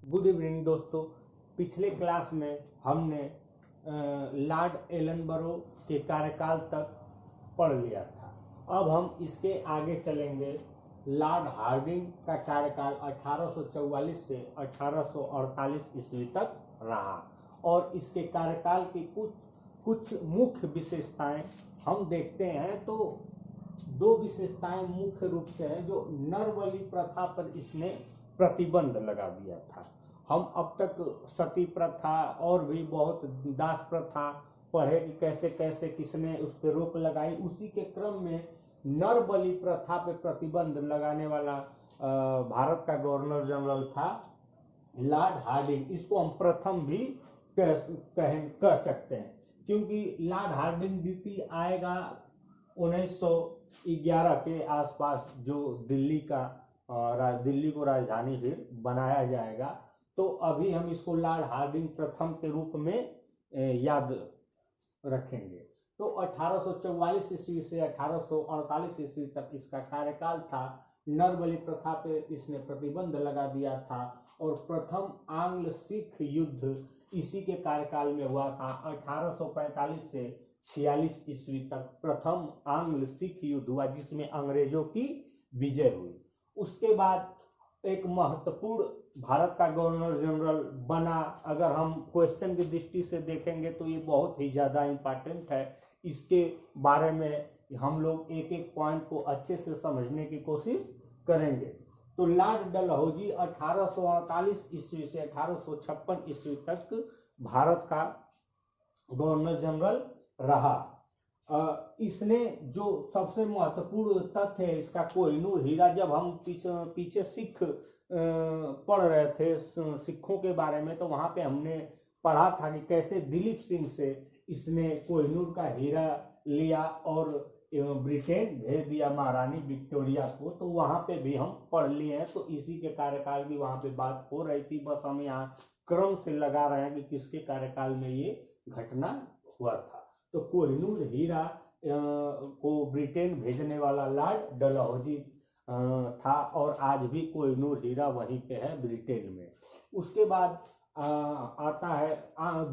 Good evening दोस्तों। पिछले class में हमने लॉर्ड एलनबरो के कार्यकाल तक पढ़ लिया था। अब हम इसके आगे चलेंगे। लॉर्ड हार्डिंग का कार्यकाल 1844 से 1848 ईस्वी तक रहा और इसके कार्यकाल की कुछ मुख्य विशेषताएं हम देखते हैं। तो दो विशेषताएं मुख्य रूप से हैं। जो नर बलि प्रथा पर इसने प्रतिबंध लगा दिया था। हम अब तक सती प्रथा और भी बहुत दास प्रथा पढ़े कि कैसे कैसे किसने उस पर रोक लगाई। उसी के क्रम में नर बलि प्रथा पे प्रतिबंध लगाने वाला भारत का गवर्नर जनरल था लॉर्ड हार्डिंग। इसको हम प्रथम भी कह सकते हैं, क्योंकि लॉर्ड हार्डिंग द्वितीय आएगा 1911 के आसपास, जो दिल्ली को राजधानी फिर बनाया जाएगा। तो अभी हम इसको लॉर्ड हार्डिंग प्रथम के रूप में याद रखेंगे। तो 1844 ईस्वी से 1848 ईस्वी तक इसका कार्यकाल था। नर बलि प्रथा पे इसने प्रतिबंध लगा दिया था और प्रथम आंग्ल सिख युद्ध इसी के कार्यकाल में हुआ था। 1845 से 46 ईस्वी तक प्रथम आंग्ल सिख युद्ध हुआ, जिसमें अंग्रेजों की विजय हुई। उसके बाद एक महत्वपूर्ण भारत का गवर्नर जनरल बना। अगर हम क्वेश्चन की दृष्टि से देखेंगे तो ये बहुत ही ज़्यादा इम्पोर्टेंट है। इसके बारे में हम लोग एक एक पॉइंट को अच्छे से समझने की कोशिश करेंगे। तो लॉर्ड डलहौजी 1848 ईस्वी से 1856 ईस्वी तक भारत का गवर्नर जनरल रहा। इसने जो सबसे महत्वपूर्ण तथ्य है इसका, कोहिनूर हीरा। जब हम पीछे सिख पढ़ रहे थे सिखों के बारे में, तो वहां पे हमने पढ़ा था कि कैसे दिलीप सिंह से इसने कोहिनूर का हीरा लिया और ब्रिटेन भेज दिया महारानी विक्टोरिया को। तो वहां पे भी हम पढ़ लिए हैं। तो इसी के कार्यकाल की वहां पे बात हो रही थी। बस हम यहाँ क्रम से लगा रहे हैं कि किसके कार्यकाल में ये घटना हुआ था। तो कोहिनूर हीरा को ब्रिटेन भेजने वाला लॉर्ड डलहौजी था और आज भी कोहिनूर हीरा वहीं पे है, ब्रिटेन में। उसके बाद आता है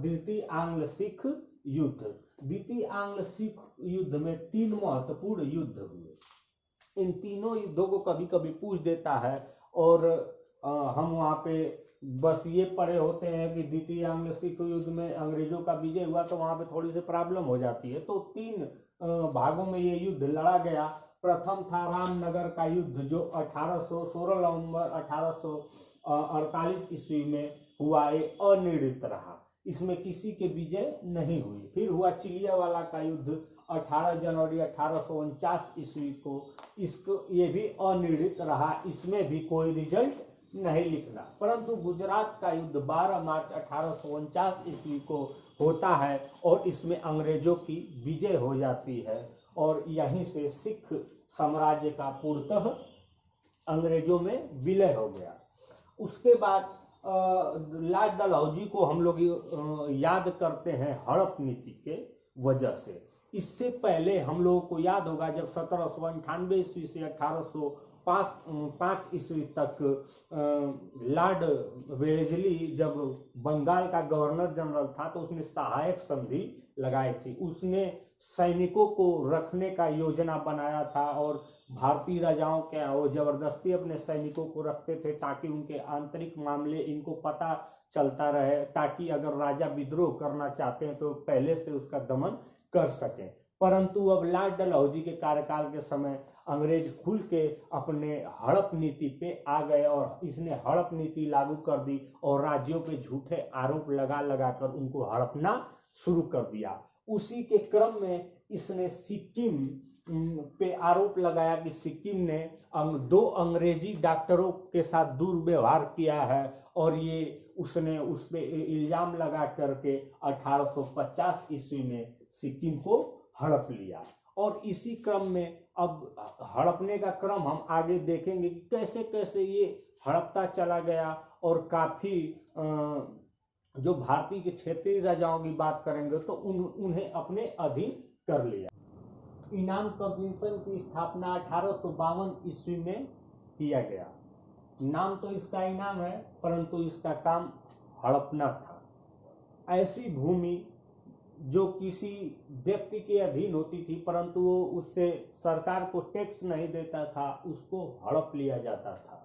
द्वितीय आंग्ल सिख युद्ध। द्वितीय आंग्ल सिख युद्ध में 3 महत्वपूर्ण युद्ध हुए। इन तीनों युद्धों को कभी कभी पूछ देता है और हम वहाँ पे बस ये पढ़े होते हैं कि द्वितीय आंग्ल सिख युद्ध में अंग्रेजों का विजय हुआ, तो वहां पे थोड़ी सी प्रॉब्लम हो जाती है। तो 3 भागों में ये युद्ध लड़ा गया। प्रथम था रामनगर का युद्ध, जो 16 नवंबर 1848 ईस्वी में हुआ। ये अनिर्णित रहा, इसमें किसी के विजय नहीं हुई। फिर हुआ चिलियावाला का युद्ध 18 जनवरी 1849 ईस्वी को। इसको ये भी अनिर्णित रहा, इसमें भी कोई रिजल्ट नहीं लिखना। परंतु गुजरात का युद्ध 12 मार्च 1849 ईस्वी को होता है और इसमें अंग्रेजों की विजय हो जाती है और यहीं से सिख साम्राज्य का पूर्णतः अंग्रेजों में विलय हो गया। उसके बाद लॉर्ड डलहौजी को हम लोग याद करते हैं हड़प नीति के वजह से। इससे पहले हम लोगों को याद होगा जब 1798 ईस्वी से 1805 ईस्वी तक लॉर्ड वेलेस्ली जब बंगाल का गवर्नर जनरल था, तो उसने सहायक संधि लगाई थी। उसने सैनिकों को रखने का योजना बनाया था और भारतीय राजाओं के वो जबरदस्ती अपने सैनिकों को रखते थे ताकि उनके आंतरिक मामले इनको पता चलता रहे, ताकि अगर राजा विद्रोह करना चाहते हैं तो पहले से उसका दमन कर सकें। परंतु अब लॉर्ड डलहौजी के कार्यकाल के समय अंग्रेज खुल के अपने हड़प नीति पे आ गए और इसने हड़प नीति लागू कर दी और राज्यों पे झूठे आरोप लगा कर उनको हड़पना शुरू कर दिया। उसी के क्रम में इसने सिक्किम पे आरोप लगाया कि सिक्किम ने 2 अंग्रेजी डॉक्टरों के साथ दुर्व्यवहार किया है और ये उसने उस पे इल्जाम लगा करके 1850 ईस्वी में सिक्किम को हड़प लिया। और इसी क्रम में अब हड़पने का क्रम हम आगे देखेंगे कि कैसे कैसे ये हड़पता चला गया और काफी जो भारतीय के क्षेत्रीय राजाओं की बात करेंगे तो उन्हें अपने अधीन कर लिया। इनाम कमीशन की स्थापना 1852 ईस्वी में किया गया। नाम तो इसका इनाम है, परंतु इसका काम हड़पना था। ऐसी भूमि जो किसी व्यक्ति के अधीन होती थी, परंतु वो उससे सरकार को टैक्स नहीं देता था, उसको हड़प लिया जाता था।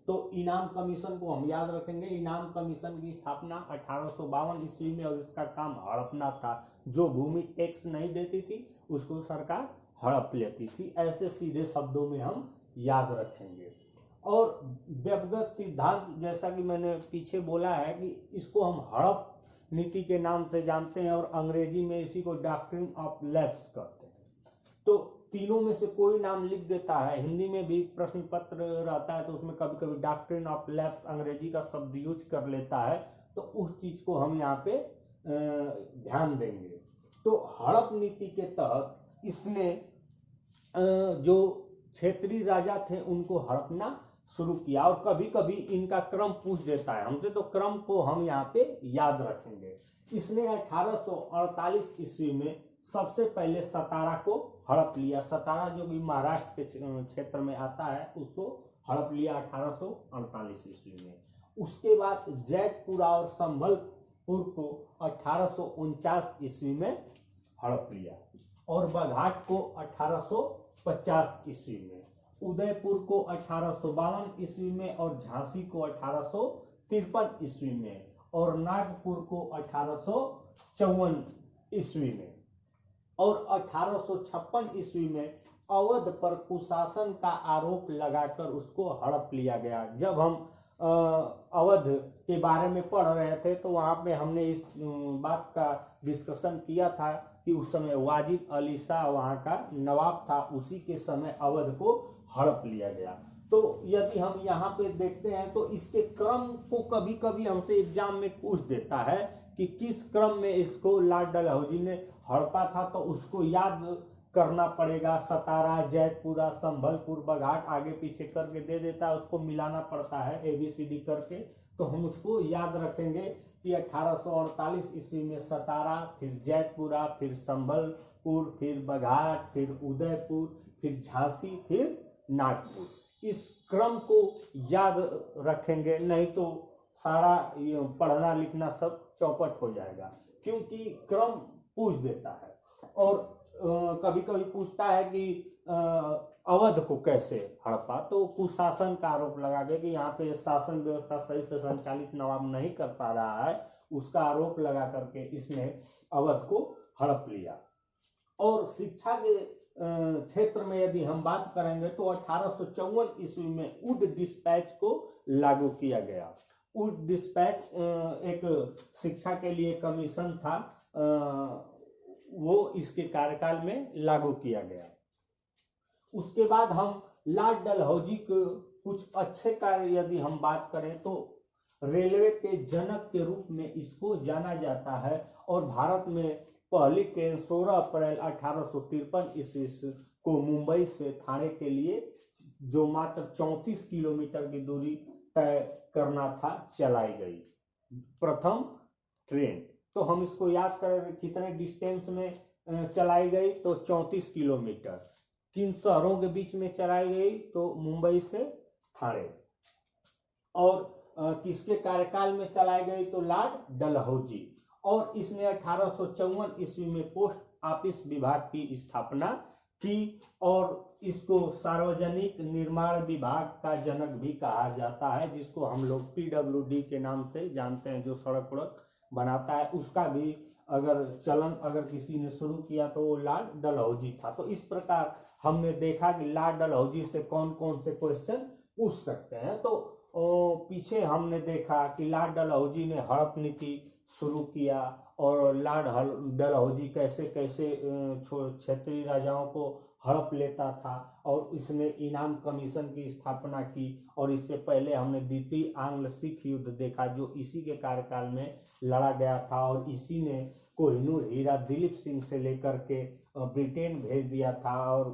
तो इनाम कमीशन को हम याद रखेंगे। इनाम कमीशन की स्थापना 1852 ईस्वी में, और इसका काम हड़पना था। जो भूमि टैक्स नहीं देती थी उसको सरकार हड़प लेती थी। ऐसे सीधे शब्दों में हम याद रखेंगे। और व्यक्तिगत सिद्धांत, जैसा कि मैंने पीछे बोला है कि इसको हम हड़प नीति के नाम से जानते हैं, और अंग्रेजी में इसी को डॉक्ट्रिन ऑफ लैप्स कहते हैं। तो तीनों में से कोई नाम लिख देता है। हिंदी में भी प्रश्न पत्र रहता है तो उसमें कभी कभी डॉक्ट्रिन ऑफ लैप्स अंग्रेजी का शब्द यूज कर लेता है, तो उस चीज को हम यहाँ पे ध्यान देंगे। तो हड़प नीति के तहत इसने जो क्षेत्रीय राजा थे उनको हड़पना शुरू किया, और कभी कभी इनका क्रम पूछ देता है हमसे, तो क्रम को हम यहाँ पे याद रखेंगे। इसने 1848 ईस्वी में सबसे पहले सतारा को हड़प लिया। सतारा जो कि महाराष्ट्र के क्षेत्र में आता है, उसको हड़प लिया 1848 ईस्वी में। उसके बाद जैतपुरा और संभलपुर को 1849 ईस्वी में हड़प लिया, और बघाट को 1850 ईस्वी में, उदयपुर को 1852 ईस्वी में, और झांसी को 1853 ईस्वी में, और नागपुर को 1854 ईस्वी में, और 1856 ईस्वी में अवध पर कुशासन का आरोप लगाकर उसको हड़प लिया गया। जब हम अवध के बारे में पढ़ रहे थे तो वहां पे हमने इस बात का डिस्कशन किया था कि उस समय वाजिद अली शाह वहां का नवाब था, उसी के समय अवध को हड़प लिया गया। तो यदि हम यहाँ पे देखते हैं तो इसके क्रम को कभी कभी हमसे एग्जाम में पूछ देता है कि किस क्रम में इसको लॉर्ड डलहौजी ने हड़पा था, तो उसको याद करना पड़ेगा। सतारा, जैतपुरा, संभलपुर, बघाट आगे पीछे करके दे देता है, उसको मिलाना पड़ता है ABCD करके। तो हम उसको याद रखेंगे कि 1848 ईस्वी में सतारा, फिर जैतपुरा, फिर संभलपुर, फिर बघाट, फिर उदयपुर, फिर झांसी, फिर नागपुर। इस क्रम को याद रखेंगे, नहीं तो सारा पढ़ना लिखना सब चौपट हो जाएगा, क्योंकि क्रम पूछ देता है। और कभी कभी पूछता है कि अवध को कैसे हड़पा, तो कुशासन का आरोप लगा के कि यहाँ पे शासन व्यवस्था सही से संचालित नवाब नहीं कर पा रहा है, उसका आरोप लगा करके इसने अवध को हड़प लिया। और शिक्षा के क्षेत्र में यदि हम बात करेंगे तो 1854 ईस्वी में वुड डिस्पैच को लागू किया गया। वुड डिस्पैच एक शिक्षा के लिए कमीशन था, वो इसके कार्यकाल में लागू किया गया। उसके बाद हम लॉर्ड डलहौजी को कुछ अच्छे कार्य यदि हम बात करें तो रेलवे के जनक के रूप में इसको जाना जाता है, और भारत में पहली ट्रेन 16 अप्रैल 1853 ईस्वी को मुंबई से ठाणे के लिए, जो मात्र 34 किलोमीटर की दूरी तय करना था, चलाई गई प्रथम ट्रेन। तो हम इसको याद करें कितने डिस्टेंस में चलाई गई, तो 34 किलोमीटर। किन शहरों के बीच में चलाई गई, तो मुंबई से ठाणे। और किसके कार्यकाल में चलाई गई, तो लॉर्ड डलहौजी। और इसने 1854 ईस्वी में पोस्ट ऑफिस विभाग की स्थापना की, और इसको सार्वजनिक निर्माण विभाग का जनक भी कहा जाता है, जिसको हम लोग PWD के नाम से जानते हैं, जो सड़क वड़क बनाता है। उसका भी अगर चलन अगर किसी ने शुरू किया तो वो लॉर्ड डलहौजी था। तो इस प्रकार हमने देखा कि लॉर्ड डलहौजी से कौन कौन से क्वेश्चन पूछ सकते हैं। तो पीछे हमने देखा कि लॉर्ड डलहौजी ने हड़प नीति शुरू किया, और लॉर्ड डलहौजी कैसे कैसे क्षेत्रीय राजाओं को हड़प लेता था, और इसने इनाम कमीशन की स्थापना की। और इससे पहले हमने द्वितीय आंग्ल सिख युद्ध देखा, जो इसी के कार्यकाल में लड़ा गया था, और इसी ने कोहिनूर हीरा दिलीप सिंह से लेकर के ब्रिटेन भेज दिया था। और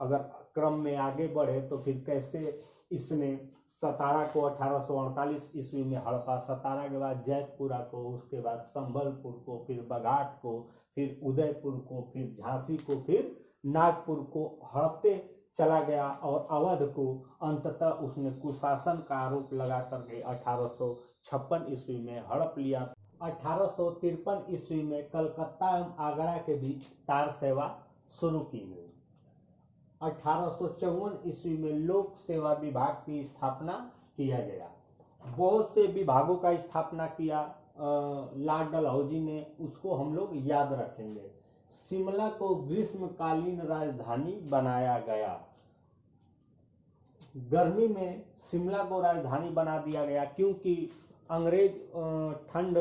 अगर क्रम में आगे बढ़े तो फिर कैसे इसने सतारा को 1848 ईस्वी में हड़पा, सतारा के बाद जैतपुरा को, उसके बाद संभलपुर को, फिर बघाट को, फिर उदयपुर को, फिर झांसी को, फिर नागपुर को हड़पते चला गया और अवध को अंततः उसने कुशासन का आरोप लगा करके 1856 ईस्वी में हड़प लिया। 1853 ईस्वी में कलकत्ता एवं आगरा के बीच तार सेवा शुरू की गई। 1854 ईस्वी में लोक सेवा विभाग की स्थापना किया गया। बहुत से विभागों का स्थापना किया लॉर्ड डलहौजी ने, उसको हम लोग याद रखेंगे। शिमला को ग्रीष्मकालीन राजधानी बनाया गया। गर्मी में शिमला को राजधानी बना दिया गया क्योंकि अंग्रेज ठंड,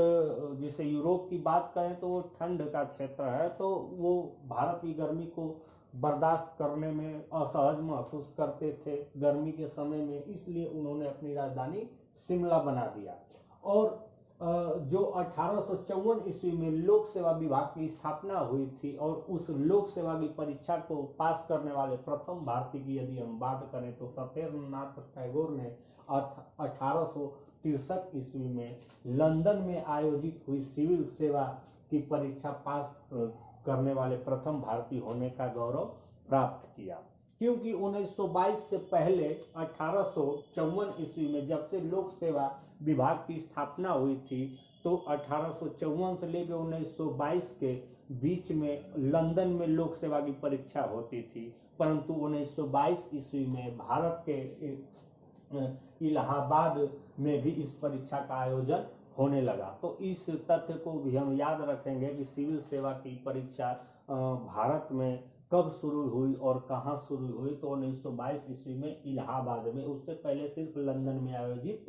जैसे यूरोप की बात करें तो वो ठंड का क्षेत्र है, तो वो भारत की गर्मी को बर्दाश्त करने में असहज महसूस करते थे गर्मी के समय में, इसलिए उन्होंने अपनी राजधानी शिमला बना दिया। और जो 1854 ईस्वी में लोक सेवा विभाग की स्थापना हुई थी और उस लोक सेवा की परीक्षा को पास करने वाले प्रथम भारतीय की यदि हम बात करें तो सत्येंद्रनाथ टैगोर ने 1863 ईस्वी में लंदन में आयोजित हुई सिविल सेवा की परीक्षा पास करने वाले प्रथम भारतीय होने का गौरव प्राप्त किया। क्योंकि 1922 से पहले 1854 ईस्वी में जब से लोक सेवा विभाग की स्थापना हुई थी तो 1854 से लेकर 1922 के बीच में लंदन में लोक सेवा की परीक्षा होती थी, परंतु 1922 ईस्वी में भारत के इलाहाबाद में भी इस परीक्षा का आयोजन होने लगा। तो इस तथ्य को भी हम याद रखेंगे कि सिविल सेवा की परीक्षा भारत में कब शुरू हुई और कहाँ शुरू हुई, तो 1922 ईस्वी में इलाहाबाद में, उससे पहले सिर्फ लंदन में आयोजित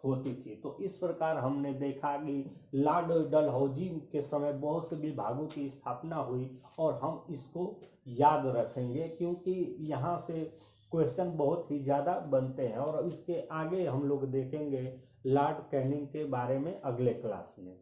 होती थी। तो इस प्रकार हमने देखा कि लॉर्ड डलहौजी के समय बहुत से विभागों की स्थापना हुई और हम इसको याद रखेंगे क्योंकि यहाँ से क्वेश्चन बहुत ही ज़्यादा बनते हैं और इसके आगे हम लोग देखेंगे लॉर्ड कैनिंग के बारे में अगले क्लास में।